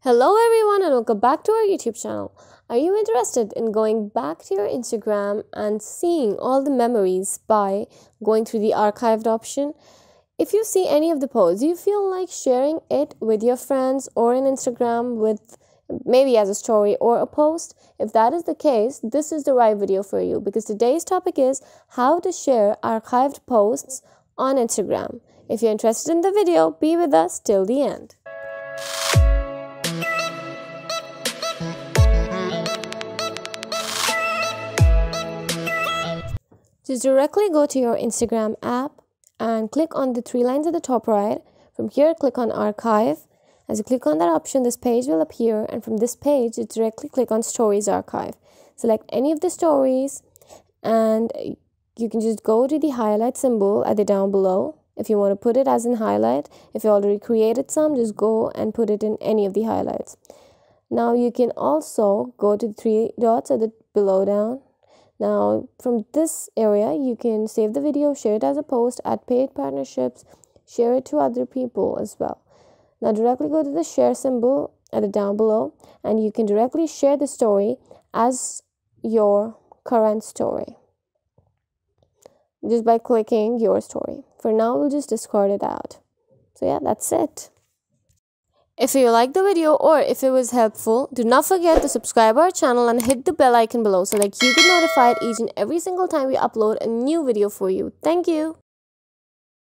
Hello everyone and welcome back to our YouTube channel. Are you interested in going back to your Instagram and seeing all the memories by going through the archived option? If you see any of the posts, you feel like sharing it with your friends or in Instagram with maybe as a story or a post? If that is the case, this is the right video for you because today's topic is how to share archived posts on Instagram. If you're interested in the video, be with us till the end. Just directly go to your Instagram app and click on the three lines at the top right. From here, click on Archive. As you click on that option, this page will appear, and from this page, you directly click on Stories Archive. Select any of the stories, and you can just go to the highlight symbol at the down below. If you want to put it as in highlight, if you already created some, just go and put it in any of the highlights. Now you can also go to the three dots at the below down. Now, from this area, you can save the video, share it as a post, add paid partnerships, share it to other people as well. Now, directly go to the share symbol at the down below, and you can directly share the story as your current story just by clicking your story. For now, we'll just discard it out. So yeah, that's it. If you liked the video or if it was helpful, do not forget to subscribe our channel and hit the bell icon below so that you get notified each and every single time we upload a new video for you. Thank you.